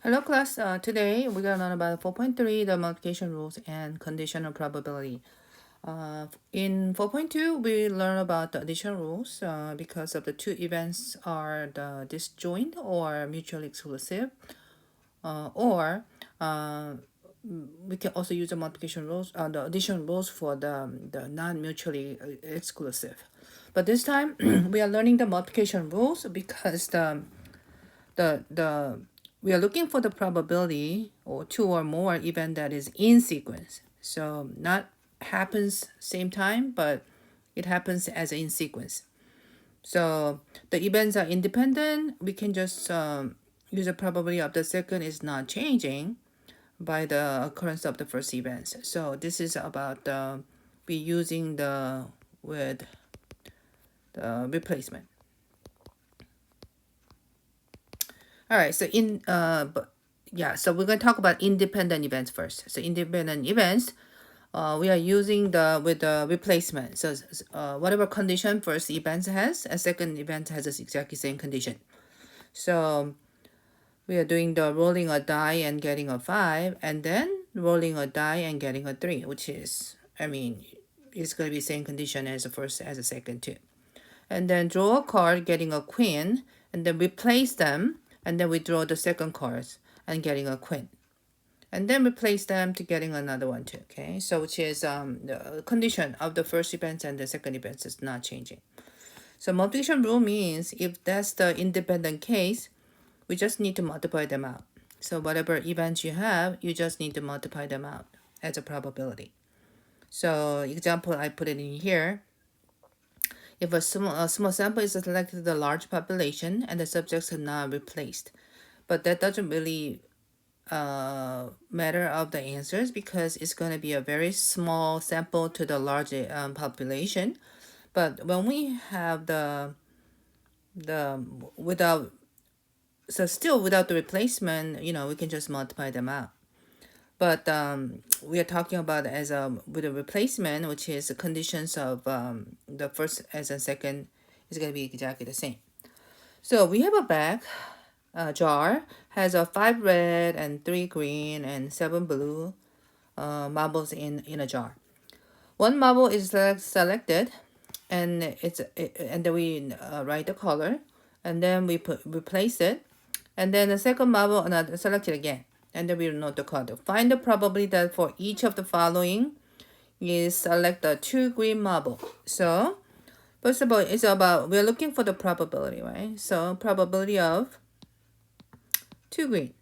Hello class, today we're going to learn about 4.3, the multiplication rules and conditional probability. In 4.2, we learn about the addition rules because of the two events are the disjoint or mutually exclusive, or we can also use the multiplication rules, the addition rules for the non-mutually exclusive. But this time we are learning the multiplication rules because the we are looking for the probability or two or more event that is in sequence. So not happens same time, but it happens as in sequence. So the events are independent. We can just use the probability of the second is not changing by the occurrence of the first events. So this is about we using the with the replacement. All right, so so we're going to talk about independent events first. So independent events, we are using with the replacement. So whatever condition first event has, a second event has the exactly same condition. So we are doing the rolling a die and getting a 5, and then rolling a die and getting a 3, which is, it's going to be same condition as the first as the second too. And then draw a card, getting a queen, and then replace them, and then we draw the second cards and getting a queen. And then replace them to getting another one too, okay? So which is the condition of the first event and the second event is not changing. So multiplication rule means if that's the independent case, we just need to multiply them out. So whatever events you have, you just need to multiply them out as a probability. So example, I put it in here. If a small sample is selected the large population and the subjects are not replaced. But that doesn't really matter of the answers because it's going to be a very small sample to the large population. But when we have the without still without the replacement, we can just multiply them out. But we are talking about as with a replacement, which is the conditions of the first as and second is going to be exactly the same. So we have a bag, a jar, has a 5 red and 3 green and 7 blue marbles in a jar. One marble is selected, and and then we write the color, and then we replace it, and then the second marble another selected again, and then we note the color. Find the probability that for each of the following is select the 2 green marble. So first of all, it's about we're looking for the probability, right? So probability of 2 green,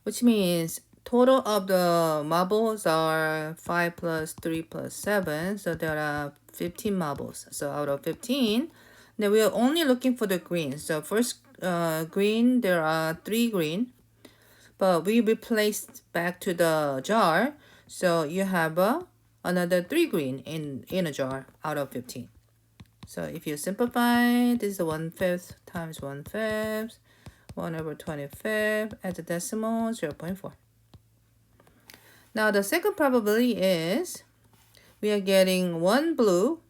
which means total of the marbles are 5 plus 3 plus 7. So there are 15 marbles. So out of 15, then we are only looking for the green. So first green, there are 3 green. But we replaced back to the jar. So you have another 3 green in a jar out of 15. So if you simplify, this is 1/5 times 1/5. 1/25 at the decimal 0.4. Now the second probability is we are getting 1 blue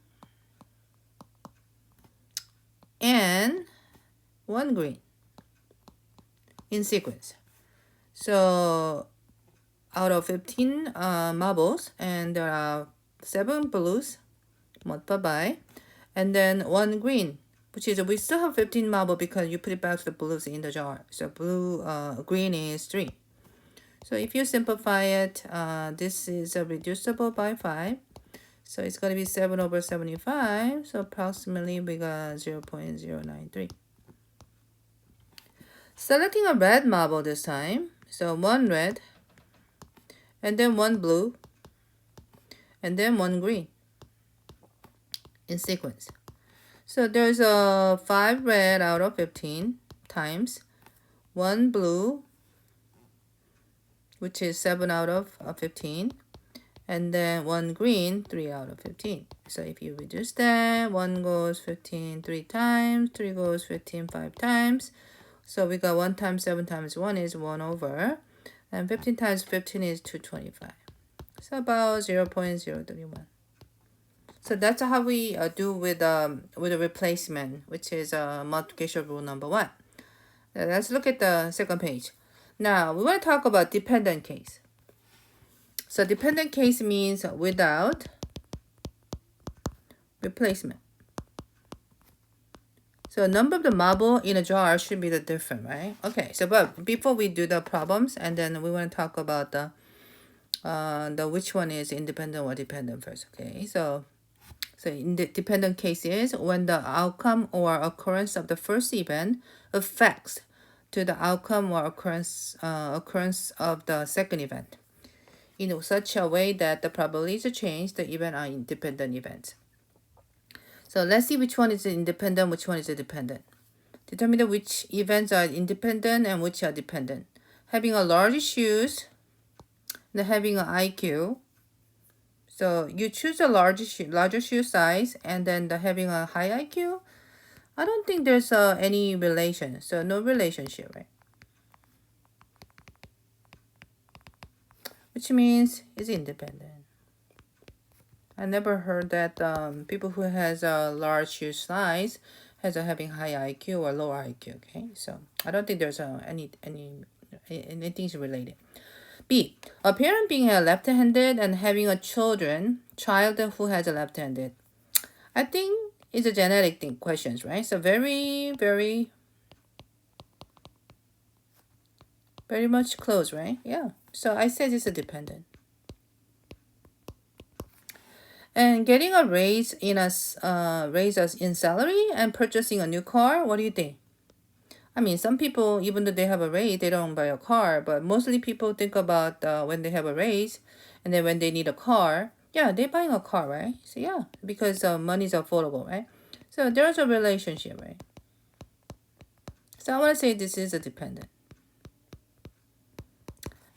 and 1 green in sequence. So out of 15 marbles, and there are 7 blues multiplied by, and then 1 green, which is we still have 15 marble because you put it back to the blues in the jar. So green is 3. So if you simplify it, this is reducible by 5. So it's going to be 7/75. So approximately we got 0.093. Selecting a red marble this time. So 1 red, and then 1 blue, and then 1 green in sequence. So there's a 5 red out of 15 times 1 blue, which is 7 out of 15, and then 1 green, 3 out of 15. So if you reduce that, 1 goes 15 3 times, 3 goes 15 5 times. So we got 1 times 7 times 1 is 1 over, and 15 times 15 is 225. So about 0.031. So that's how we do with a replacement, which is multiplication rule number 1. Let's look at the second page. Now, we want to talk about dependent case. So dependent case means without replacement. So number of the marble in a jar should be the different, right? Okay, so but before we do the problems, and then we want to talk about the which one is independent or dependent first. Okay, so in the dependent case is when the outcome or occurrence of the first event affects to the outcome or occurrence of the second event in such a way that the probability to change the event are independent events. So let's see which one is independent, which one is dependent. Determine which events are independent and which are dependent. Having a large shoes and having an IQ. So you choose a larger shoe size and then having a high IQ. I don't think there's any relation. So no relationship, right? Which means it's independent. I never heard that people who has a large shoe size has having high IQ or low IQ. Okay, so I don't think there's anything related. B. A parent being a left-handed and having a child who has a left-handed. I think it's a genetic thing questions, right? So very, very, very much close, right? Yeah. So I said it's a dependent. And getting a raise in salary and purchasing a new car. What do you think? I mean, some people, even though they have a raise, they don't buy a car. But mostly people think about when they have a raise, and then when they need a car, yeah, they're buying a car, right? So yeah, because money is affordable, right? So there's a relationship, right? So I want to say this is a dependent.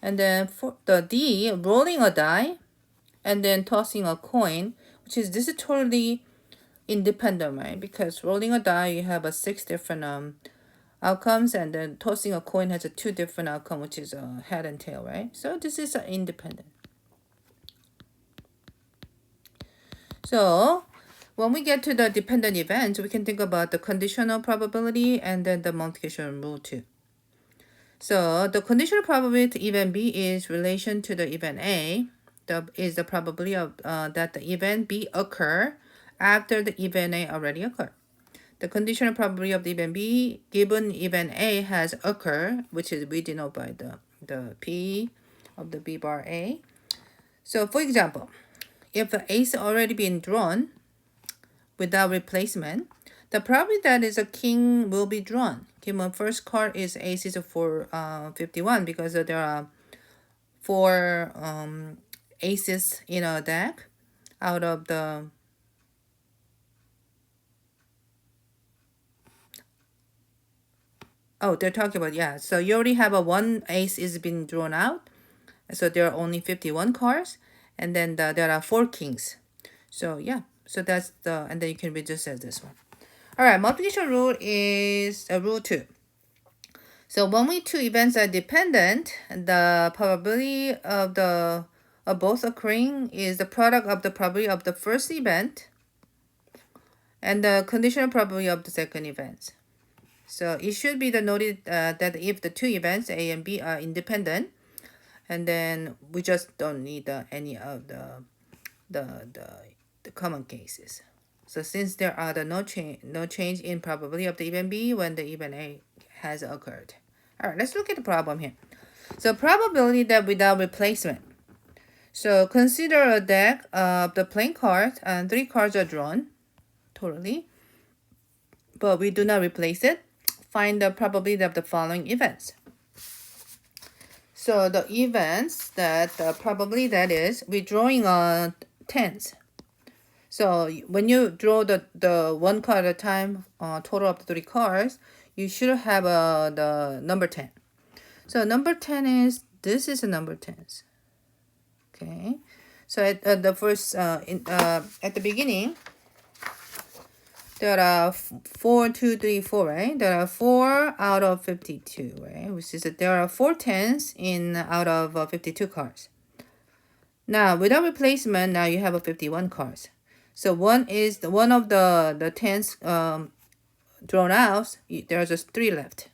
And then for the D, rolling a die and then tossing a coin, this is totally independent, right? Because rolling a die, you have 6 different outcomes, and then tossing a coin has 2 different outcomes, which is head and tail, right? So this is independent. So when we get to the dependent events, we can think about the conditional probability and then the multiplication rule too. So the conditional probability to event B is relation to the event A. Is the probability of that the event B occur after the event A already occurred. The conditional probability of the event B given event A has occurred, which is we denote by the P of the B bar A. So for example, if the ace already been drawn without replacement, the probability that is a king will be drawn. Okay, my first card is ace is for 51 because there are 4 aces in a deck out of the they're talking about, yeah, so you already have a 1 ace is been drawn out, so there are only 51 cards, and then there are 4 kings. So yeah, so that's and then you can read just as this one. All right, multiplication rule is rule 2. So when 2 events are dependent, the probability of both occurring is the product of the probability of the first event and the conditional probability of the second event. So it should be noted that if the 2 events A and B are independent, and then we just don't need any of the common cases. So since there are no change in probability of the event B when the event A has occurred. All right, let's look at the problem here. So probability that without replacement. So consider a deck of the playing cards, and 3 cards are drawn totally, but we do not replace it. Find the probability of the following events. So the events that probably that is we're drawing tens. So when you draw the 1 card at a time, total of the 3 cards, you should have the number 10. So number 10 is this is a number 10. Okay, so at the first at the beginning, there are 4, 2, 3, 4, right? There are 4 out of 52, right? Which is that there are 4 tens out of 52 cards. Now, without replacement, now you have 51 cards. So one of the tens drawn out. There's just 3 left.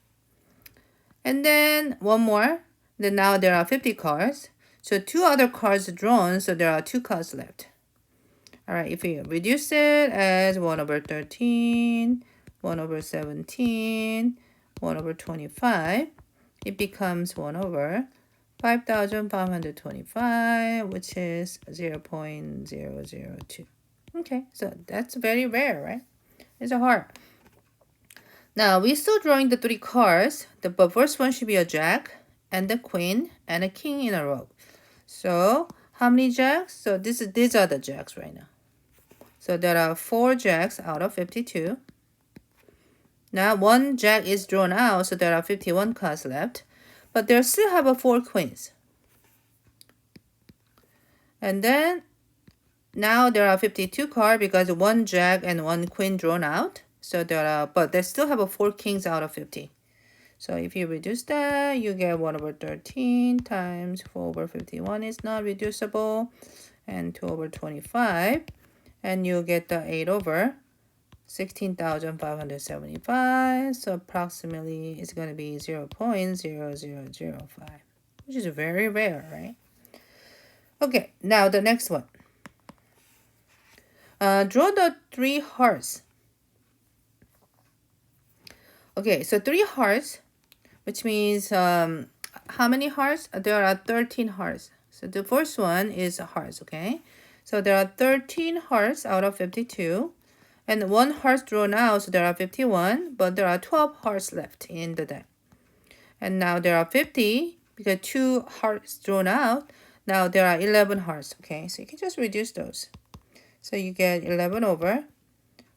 And then one more. Then now there are 50 cards. So 2 other cards drawn, so there are 2 cards left. All right, if we reduce it as 1 over 13, 1 over 17, 1 over 25, it becomes 1 over 5,525, which is 0.002. Okay, so that's very rare, right? It's a heart. Now, we're still drawing the 3 cards. The first one should be a jack, and the queen, and a king in a row. So, how many jacks? So, these are the jacks right now. So, there are 4 jacks out of 52. Now, 1 jack is drawn out, so there are 51 cards left. But there still have 4 queens. And then, now there are 52 cards because 1 jack and 1 queen drawn out. So but they still have 4 kings out of 50. So if you reduce that, you get 1 over 13 times 4 over 51 is not reducible, and 2 over 25, and you get the 8 over 16,575. So approximately it's going to be 0.0005, which is very rare, right? Okay, now the next one. Draw the 3 hearts. Okay, so 3 hearts, which means how many hearts? There are 13 hearts. So the first one is hearts, okay? So there are 13 hearts out of 52. And 1 heart drawn out, so there are 51. But there are 12 hearts left in the deck. And now there are 50, because 2 hearts drawn out. Now there are 11 hearts, okay? So you can just reduce those. So you get 11 over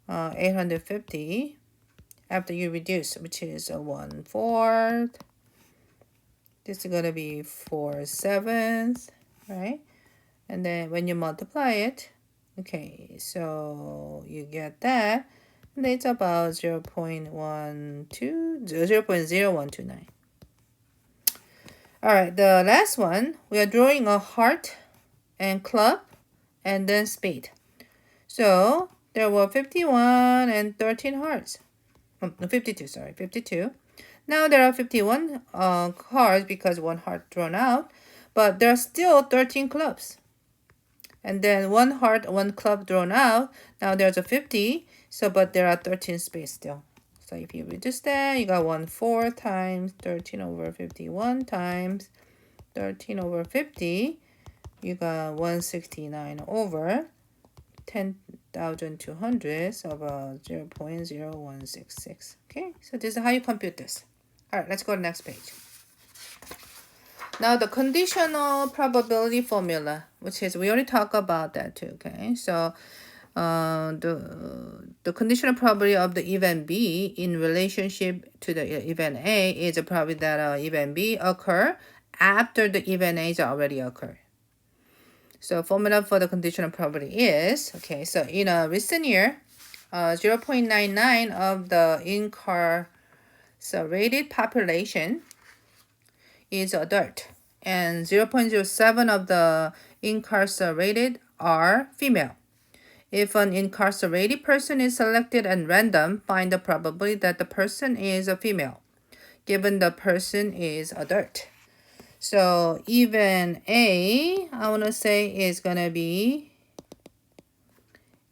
850. After you reduce, which is a 1/4. This is going to be 4/7, right? And then when you multiply it, okay, so you get that. And it's about 0.0129. All right, the last one, we are drawing a heart and club and then spade. So there were 51 and 13 hearts. 52, sorry, 52. Now there are 51 cards because 1 heart drawn out, but there are still 13 clubs. And then 1 heart, 1 club drawn out. Now there's a 50, so but there are 13 spades still. So if you reduce that, you got 1/4 times 13 over 51 times 13 over 50. You got 169 over 10,200, so about 0.0166. Okay, so this is how you compute this. All right, let's go to the next page. Now the conditional probability formula, which is, we already talked about that too, okay? So the conditional probability of the event B in relationship to the event A is a probability that event B occur after the event A is already occurred. So formula for the conditional probability is, okay, so in a recent year, 0.99 of the incarcerated population is adult, and 0.07 of the incarcerated are female. If an incarcerated person is selected at random, find the probability that the person is a female, given the person is adult. So even A, I want to say, is going to be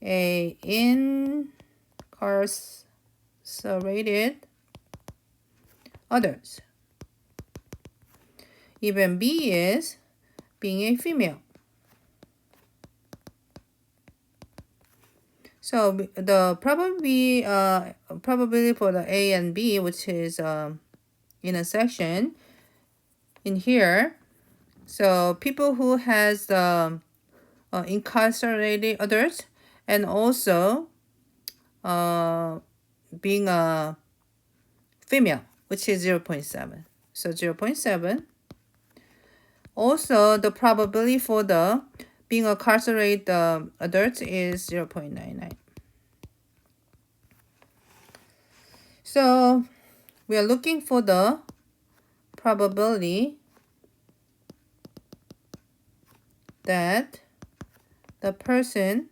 a incarcerated adults. Even B is being a female. So the probability for the A and B, which is in a section in here, so people who has incarcerated adults, and also being a female, which is 0.7. So 0.7. Also, the probability for the being incarcerated adults is 0.99. So we are looking for the probability that the person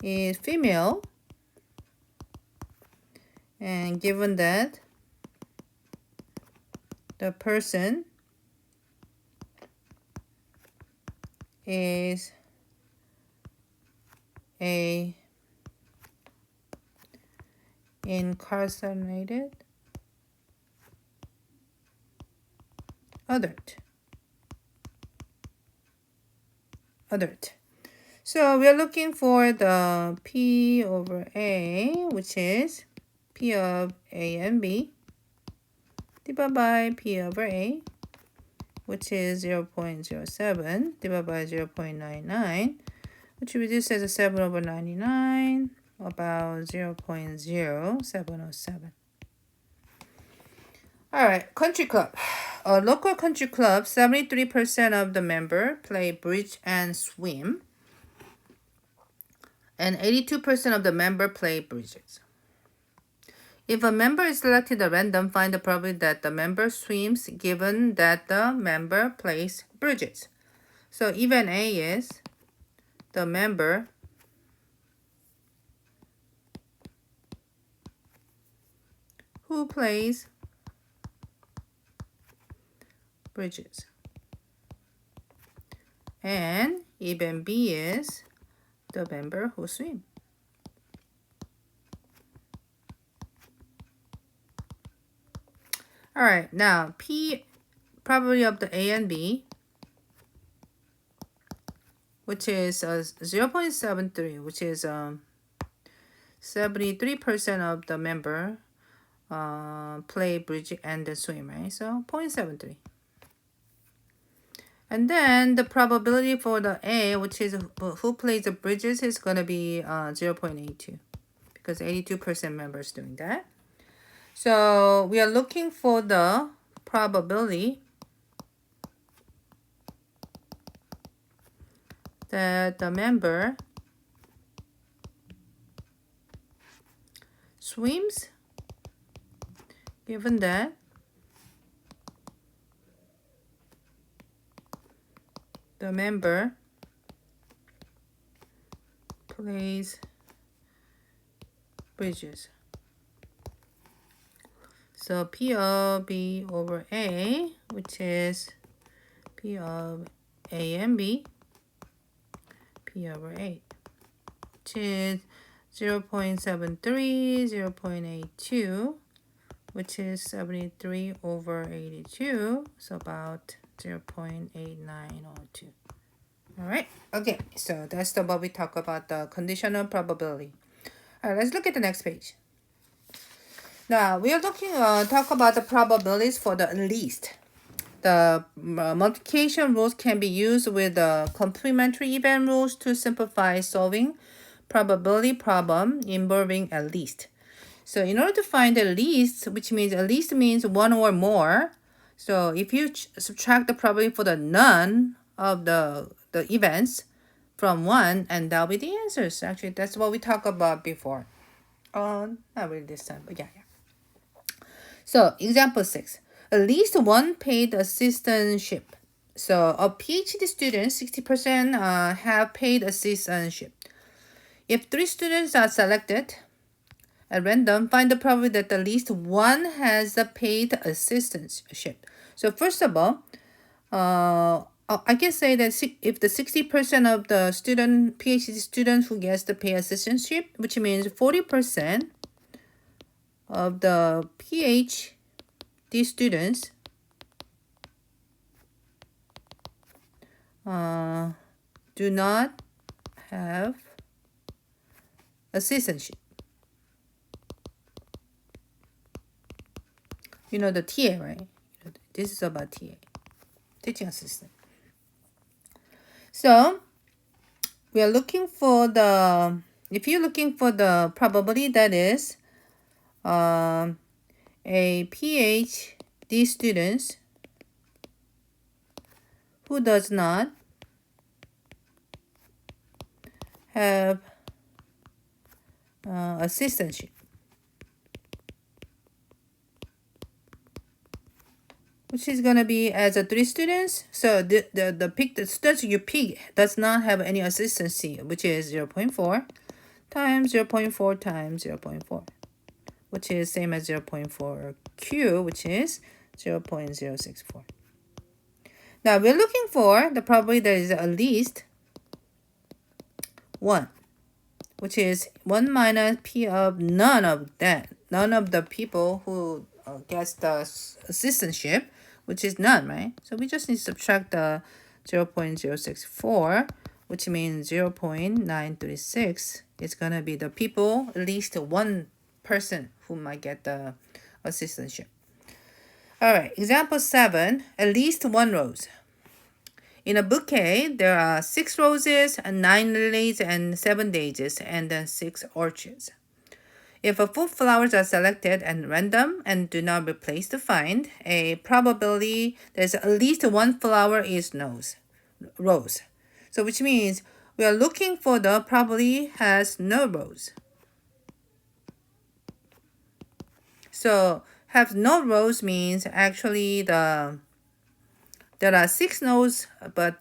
is female, and given that the person is a incarcerated adult. So we are looking for the P over A, which is P of A and B, divided by P over A, which is 0.07, divided by 0.99, which reduces as 7 over 99, about 0.0707. All right, country club. A local country club, 73% of the members play bridge and swim, and 82% of the members play bridges. If a member is selected at random, find the probability that the member swims given that the member plays bridges. So event A is the member who plays bridges. And event B is the member who swims. All right, now P probability of the A and B, which is 0.73, which is 73% of the member play bridge and swim, right? So 0.73. And then the probability for the A, which is who plays the bridges, is going to be 0.82 because 82% members doing that. So we are looking for the probability that the member swims given that the member plays bridges. So P of B over A, which is P of A and B, P over A, which is 0.73, 0.82, which is 73 over 82, so about 0.8902. All right, okay, so that's what we talk about the conditional probability. All right, let's look at the next page. Now we are talk about the probabilities for the least. The multiplication rules can be used with the complementary event rules to simplify solving probability problem involving at least. So in order to find the least, which means at least means one or more. So if you subtract the probability for the none of the events from 1, and that'll be the answers. Actually, that's what we talked about before. Not really this time, but yeah. So example 6. At least one paid assistantship. So of PhD students, 60% have paid assistantship. If 3 students are selected at random, find the probability that at least one has a paid assistantship. So first of all, I can say that if the 60% of the PhD students who gets the paid assistantship, which means 40% of the PhD students do not have assistantship. You know the TA, right? This is about TA, teaching assistant. So we are looking for the, if you're looking for the probability that is a PhD student who does not have assistantship, which is going to be as a 3 students. So the students you pick does not have any assistancy, which is 0.4 times 0.4 times 0.4, which is same as 0.4 Q, which is 0.064. Now we're looking for the probability that is at least 1, which is 1 minus p of none of the people who gets the assistantship, which is none, right? So we just need to subtract the 0.064, which means 0.936 is going to be the people, at least one person who might get the assistantship. All right, example 7, at least 1 rose. In a bouquet, there are 6 roses, and 9 lilies, and 7 daisies, and then 6 orchids. If a full flowers are selected at random and do not replace the find, a probability there's at least 1 flower is rose. So which means we are looking for the probability has no rose. So have no rose means actually there are 6 nodes, but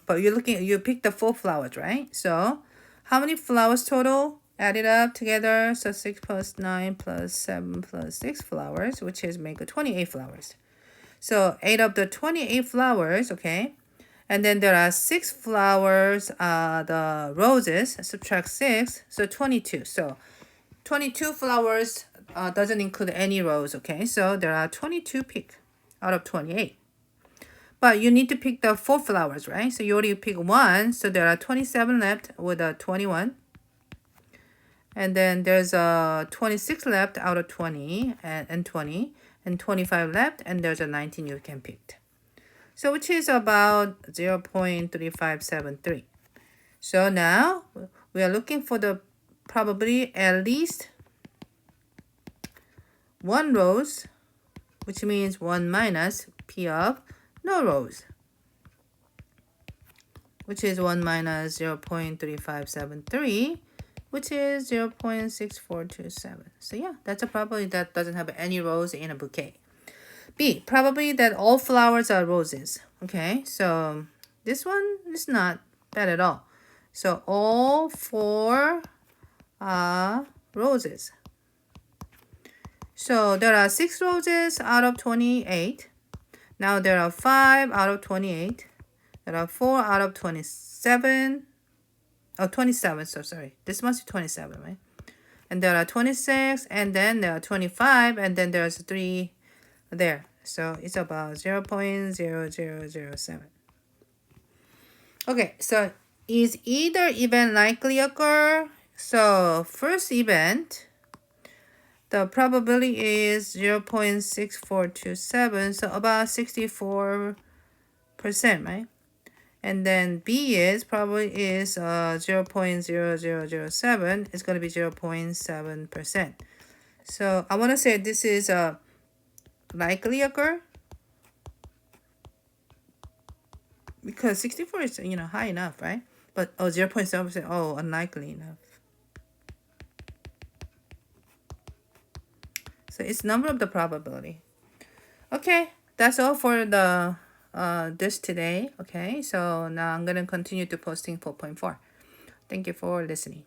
you pick the 4 flowers, right? So how many flowers total added up together? So 6 plus 9 plus 7 plus 6 flowers, which is make 28 flowers. So 8 of the 28 flowers, okay? And then there are 6 flowers, the roses, subtract 6, so 22. So 22 flowers doesn't include any rose, okay? So there are 22 pick out of 28. But you need to pick the 4 flowers, right? So you already pick 1, so there are 27 left with a 21. And then there's 26 left out of 20 and 20, and 25 left, and there's a 19 you can pick. So which is about 0.3573. So now we are looking for the probability at least 1 rose, which means 1 minus p of no rose, which is 1 minus 0.3573, which is 0.6427. So yeah, that's a probability that doesn't have any rose in a bouquet. B, probability that all flowers are roses. Okay, so this one is not bad at all. So all 4 are roses. So there are 6 roses out of 28. Now there are 5 out of 28. There are 4 out of 27. Oh, 27, so sorry. This must be 27, right? And there are 26, and then there are 25, and then there's 3 there. So it's about 0.0007. Okay, so is either event likely occur? So first event, the probability is 0.6427, so about 64%, right? And then B is probably is 0.0007. It's going to be 0.7%. So I want to say this is likely occur, because 64 is high enough, right? But 0.7%, unlikely enough. So it's number of the probability. Okay, that's all for the this today. Okay, so now I'm gonna continue to posting 4.4. Thank you for listening.